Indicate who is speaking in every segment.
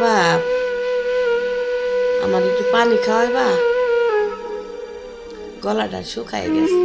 Speaker 1: বাপ আমার একটু পানি খাওয়াইবা, গলাটা শুকায় গেছে।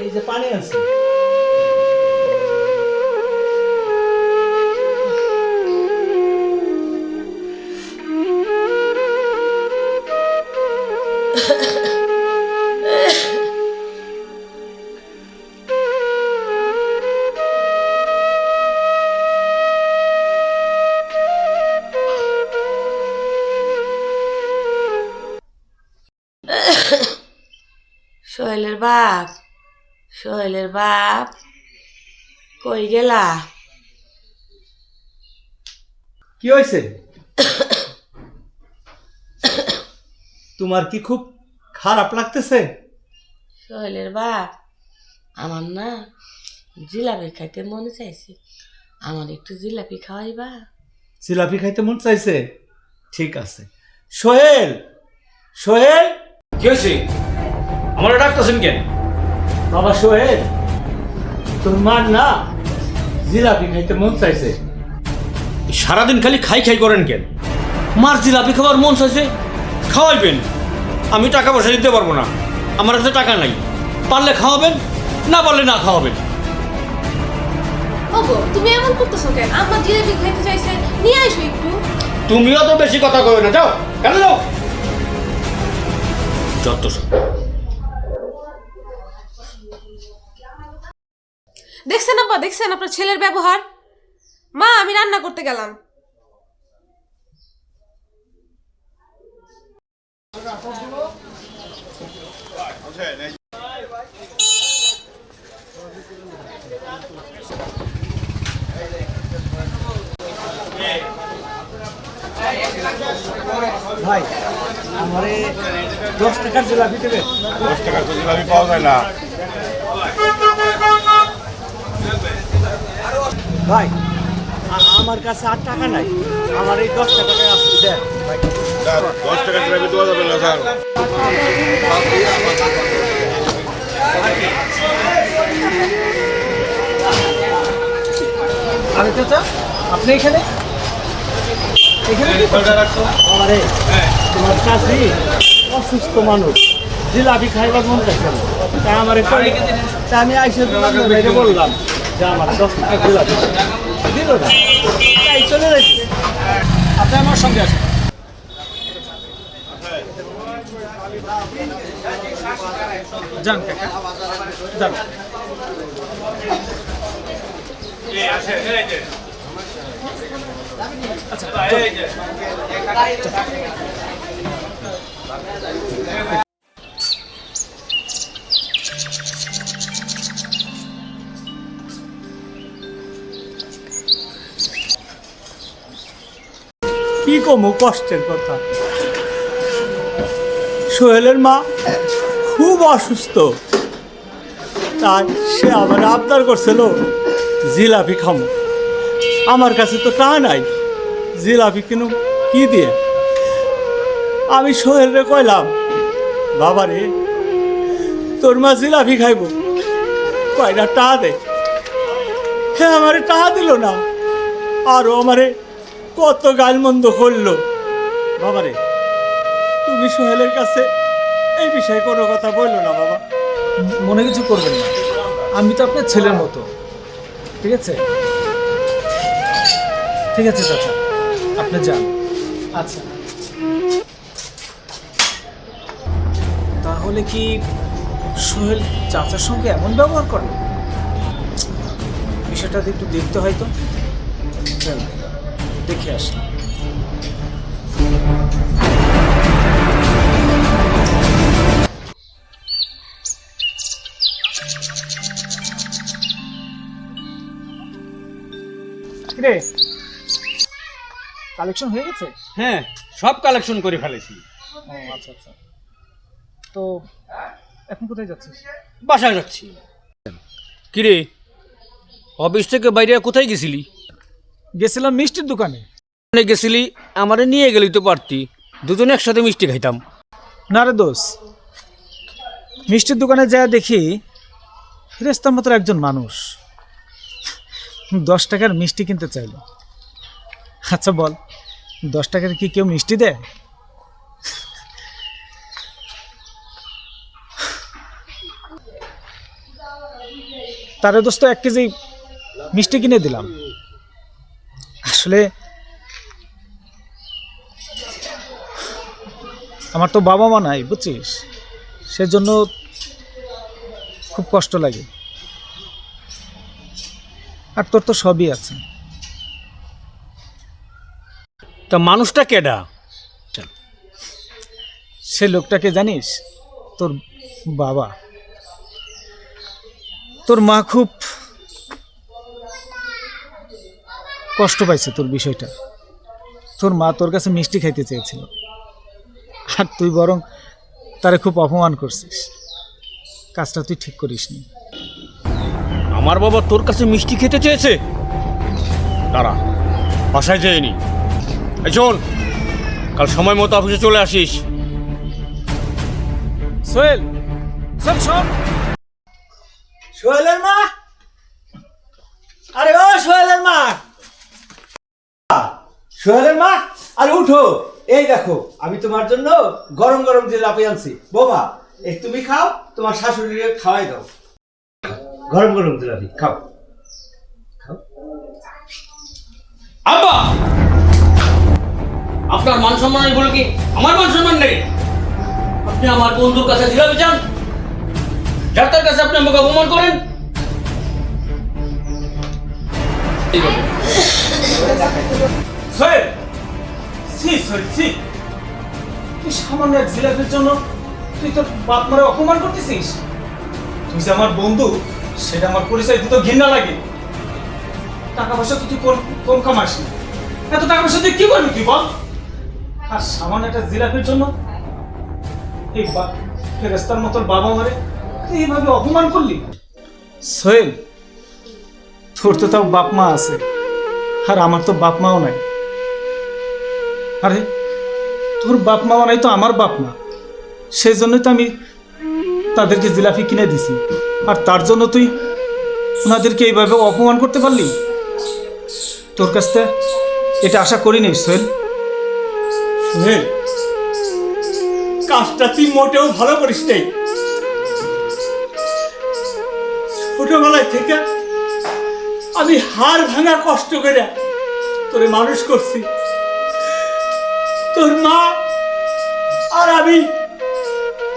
Speaker 2: এই যে পানি আছে।
Speaker 1: সোহেলের বাপ, সোহেলের বাপ কই গেলা?
Speaker 2: কি হয়েছে? তোমার কি খুব খারাপ লাগতেছে?
Speaker 1: সোহেলের বাপ, আমার না জিলাপি খাইতে মনে চাইছে, আমার একটু জিলাপি খাওয়াইবা?
Speaker 2: জিলাপি খাইতে মন চাইছে? ঠিক আছে। সোহেল, সোহেল,
Speaker 3: কি হয়েছে? আমার ডাকতেছেন কেন?
Speaker 2: বাবা সোহেল, তোর মার না জিলাপি খাইতে মন চাইছে।
Speaker 3: সারাদিন খালি খাই খাই করেন কেন? মার জিলাপি খাবার মন চাইছে, খাওয়াইবেন। আমি টাকা পয়সা দিতে পারবো না, আমার কাছে টাকা নাই। পারলে খাওয়াবেন, না পারলে না খাওয়াবেন।
Speaker 4: ওগো তুমি এমন করতেছো কেন? আম্মা জিলাপি খাইতে চাইছে, নিয়ে আসো একটু।
Speaker 3: তুমিও তো বেশি কথা কবে না, যাও কেন যাও। যত সব
Speaker 4: দেখছেন আব্বা, দেখছেন আপনার ছেলের ব্যবহার। মা আমি রান্না করতে গেলাম।
Speaker 2: ভাই আমারে 10 টাকার জিলাপি দেবে?
Speaker 5: 10 টাকার তো জিলাপি পাওয়া যায় না
Speaker 2: ভাই আমার কাছে আর টাকা নাই, আমার এই 10 টাকা আছে, দেন ভাই।
Speaker 5: 10 টাকার জিলাপি দেওয়া যাবে না স্যার।
Speaker 2: আরে চাচা, আপনি এখানে এখানে কি করছেন? আমারে তোমার চাষি অসুস্থ মানুষ, জিলাপি খাইবার মন চাইছে না, তাই আমার তাই আমি আইসে বাইরে বললাম যে আমার 10 টাকা জিলাপি দিল না, তাই চলে যাচ্ছি।
Speaker 3: আপনি আমার সঙ্গে আসেন। যান কাকা, যান। আচ্ছা
Speaker 2: কি কমু কষ্টের কথা, সোহেলের মা খুব অসুস্থ, তাই সে আমার আবদার করছিল জিলাপি খামো। আমার কাছে তো টাকা নাই, জিলাপি কিনো কি দিয়ে? আমি সোহেলরে কইলাম, বাবা রে তোর মা জিলাপি খাইব, কয়টা টাকা দে। হ্যাঁ আমারে টাকা দিল না, আরও আমারে কত গালমন্দ করলো। বাবারে তুমি সোহেলের কাছে এই বিষয়ে কোনো কথা বললো না বাবা।
Speaker 6: মনে কিছু করবেন না, আমি তো আপনার ছেলের মতো। ঠিক আছে, ঠিক আছে চাচা, আপনি যান। আচ্ছা তাহলে কি সোহেল চাচার সঙ্গে এমন ব্যবহার করে? বিষয়টা একটু দেখতে হয় তো, চল দেখে আসি। রে কালেকশন হয়ে গেছে?
Speaker 3: হ্যাঁ, সব কালেকশন করে ফেলেছি।
Speaker 6: ও আচ্ছা আচ্ছা, তো এখন কোথায় যাচ্ছিস?
Speaker 3: বাসায় যাচ্ছি। কিরে, অফিস থেকে বাইরে কোথায় গেছিলি?
Speaker 6: গেছিলাম মিষ্টির দোকানে।
Speaker 3: গেছিলি, আমারে নিয়ে গেলি তো পারতি, দুজনে একসাথে মিষ্টি খাইতাম।
Speaker 6: না রে দোষ, মিষ্টির দোকানে যায় দেখি ফেরেশতার মতো একজন মানুষ 10 টাকার মিষ্টি কিনতে চাইল। আচ্ছা বল, 10 টাকার কি কেউ মিষ্টি দেয়? তারে দোস্ত 1 কেজি মিষ্টি কিনে দিলাম। আসলে আমার তো বাবা মা নাই, বুঝছিস, সেজন্য খুব কষ্ট লাগে। আর তোর তো সবই আছে।
Speaker 3: তা মানুষটা কেডা?
Speaker 6: সে লোকটাকে জানিস? তোর বাবা। তোর মা খুব কষ্ট পাইছে তোর বিষয়টা। তোর মা তোর কাছে মিষ্টি খাইতে চেয়েছিল, আর তুই বরং তারে খুব অপমান করছিস। কাজটা তুই ঠিক করিসনি।
Speaker 3: আমার বাবা তোর কাছে মিষ্টি খেতে চেয়েছে? দাঁড়া, বাসায় যায়নি। এই শোন, কাল সময় মতো অফিসে চলে আসিস।
Speaker 6: সোহেল, শোন শোন।
Speaker 2: সোহেলের মা, আরে ও সোহেলের মা, সোহেলের মা, আরে উঠো। এই দেখো, আমি তোমার জন্য গরম গরম জিলাপি আনছি। বোমা, এই তুমি খাও, তোমার শাশুড়িকে খাওয়াই দাও। গরম গরম জিলাপি খাও।
Speaker 3: আব্বা, আপনার মান সম্মান নেই বলে কি আমার মান সম্মান নেই? আপনি আমার বন্ধুর কাছে জিলাপি চান, যার তার কাছে আপনি আমাকে অপমান করেন।
Speaker 6: সোহেল, ছি সোহেল ছি, তুই সামান্য এক জিলাপির জন্য তুই তোর বাপ মারে অপমান করতেছিস? তুই যে আমার বন্ধু, সেটা আমার পরিচয় দিতে ঘৃণা লাগে। টাকা পয়সা তো তুই কম কামাস না, এত টাকা পয়সা তুই কি করবি তুই বল? আর সামান্য একটা জিলাপির জন্য এই ফেরেস্তার মতো বাবা মারে তুই এইভাবে অপমান করলি? সোহেল, তোর তো তাও বাপ মা আছে, আর আমার তো বাপ মাও নাই। আরে তোর বাপ মা নাই তো আমার বাপ মা, সেই জন্যই তো আমি তাদেরকে জিলাপি কিনে দিছি। আর তার জন্য তুই ওনাদেরকে এইভাবে অপমান করতে পারলি? তোর কাছ থেকে এটা আশা করিনি সোহেল।
Speaker 2: সোহেল, কাজটা তুই মোটেও ভালো করিস নাই। ছোটবেলায় থেকে আমি হাড় ভাঙা কষ্ট করে তোরে মানুষ করছি। তোর মা আর আমি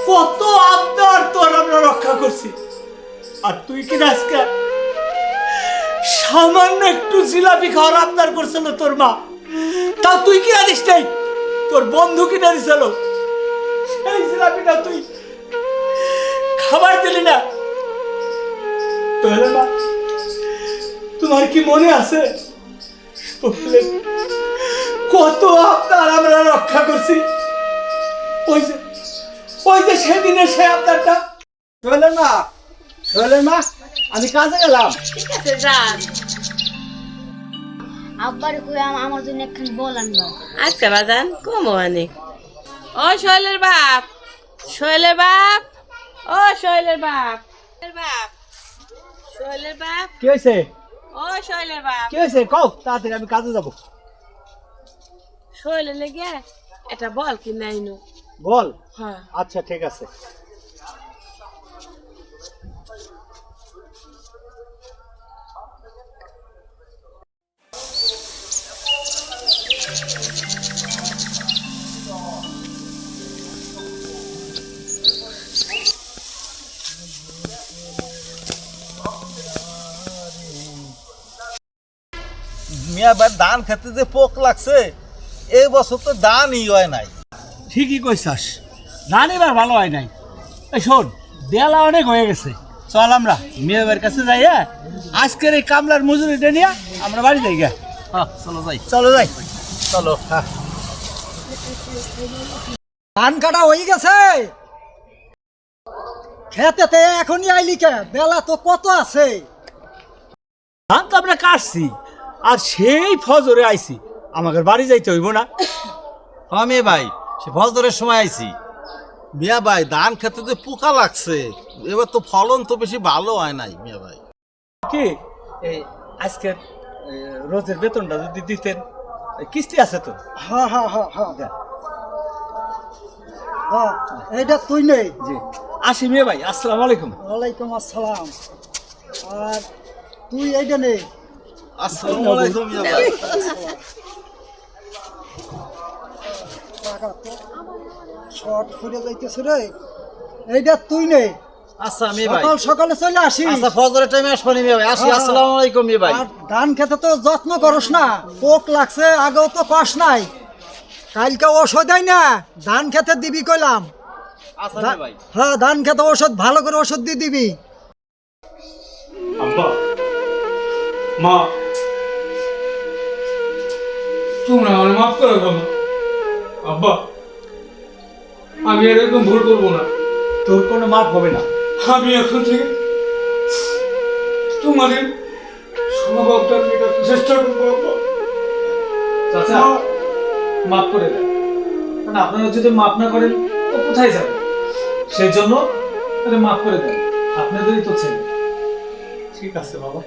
Speaker 2: কত আবদার তোর আমরা রক্ষা করছি, আর তুই কিনা আজকে সামান্য একটু জিলাপি খাওয়ার আবদার করছিল তোর মা, তা তুই কিনা দিস নাই, তোর বন্ধু কিনা দিছিল। সেই জিলাপিটা তুই খাবার দিলি না। মা, তোমার কি মনে আছে কত আবদার আমরা রক্ষা করছি? ওই যে সেদিনের সে আবদারটা। সোহেলের মা, সোহেলের মা, আমি কাজে গেলাম।
Speaker 1: ঠিক আছে, যান।
Speaker 7: আব্বার কই আমার জন্য একখান বল আনবা।
Speaker 1: আচ্ছা বাজান, কমো অনেক। ও শৈলের বাপ, শৈলের বাপ, ও শৈলের বাপ, শৈলের বাপ, শৈলের বাপ,
Speaker 2: কি হয়েছে?
Speaker 1: ও শৈলের বাপ।
Speaker 2: কি হয়েছে কও, তাড়াতাড়ি আমি কাজে যাবো।
Speaker 1: শৈলের লেগে এটা বল কি নাইনু।
Speaker 2: বল?
Speaker 1: হ্যাঁ।
Speaker 2: আচ্ছা ঠিক আছে।
Speaker 8: মিয়াবার ধান খেতে যে পোক লাগছে, এই বছর তো ধানই হয় নাই।
Speaker 2: ঠিকই কইছাস, ধান এবার ভালো হয় নাই। এই শোন, বেলা অনেক হয়ে গেছে, চল আমরা মেয়ের কাছে যাই। আজকের এই কামলার মজুরিটা নিয়ে আমরা বাড়ি যাই গা।
Speaker 8: চলো যাই।
Speaker 2: চলো যাই,
Speaker 8: চলো।
Speaker 9: ধান কাটা হয়ে গেছে, খেতেতে এখনই আইলি কে? বেলা তো কত আছে।
Speaker 2: ধান তো আমরা কাটছি, আর সেই ফজরে আইছি, আমাদের বাড়ি যাইতে হইব না?
Speaker 8: আমি ভাই সে ফজরের সময় আইছি, মিয়া ভাই ধান খেতে যে পোকা লাগছে, এবার তো ফলন তো বেশি ভালো হয় নাই মিয়া ভাই।
Speaker 2: কি এই আজকের রোজের বেতনটা যদি দিতেন, কিস্তি আছে তো।
Speaker 9: হ্যাঁ হ্যাঁ হ্যাঁ হ্যাঁ হ্যাঁ, এইটা তুই নেই।
Speaker 2: জি আসি মেয়ে ভাই, আসসালামু আলাইকুম।
Speaker 9: ওয়ালাইকুম আসসালাম। আর তুই এইটা নেই।
Speaker 8: আসসালামু আলাইকুম মিয়া ভাই।
Speaker 9: টাকা তো শর্ট করে যাইতেছে রে, এইটা তুই নেই।
Speaker 8: আচ্ছা মিয়া ভাই,
Speaker 9: সকাল সকালে চলে আসি।
Speaker 8: আচ্ছা ফজরের টাইমে আসবানি মিয়া ভাই, আসি।
Speaker 9: হ্যাঁ।
Speaker 8: আসসালামু আলাইকুম মিয়া ভাই।
Speaker 9: আর ধান খেতে তো যত্ন করস না, পোক লাগছে, আগেও তো কষ নাই। কালকে ওষুধ দেয় না, ধান খেতে দিবি কইলাম।
Speaker 8: আচ্ছা মিয়া ভাই।
Speaker 9: হ্যাঁ ধান খেতে ওষুধ ভালো করে ওষুধ দিয়ে দিবি।
Speaker 3: আব্বা, মা, তোমরা আমার মাফ করে দাও না। আব্বা, আমি আর এরকম ভুল করবো না।
Speaker 2: তোর কোনো মাপ হবে না।
Speaker 3: আমি এখন থেকে তোমাদের স্বভাবটার মেটাতে চেষ্টা করবো আব্বা।
Speaker 6: চাচা মাফ করে দেন, কারণ আপনারা যদি মাফ না করেন তো কোথায় যাবেন? সেই জন্য মাফ করে দেন, আপনাদেরই তো ছেলে।
Speaker 2: ঠিক আছে বাবা।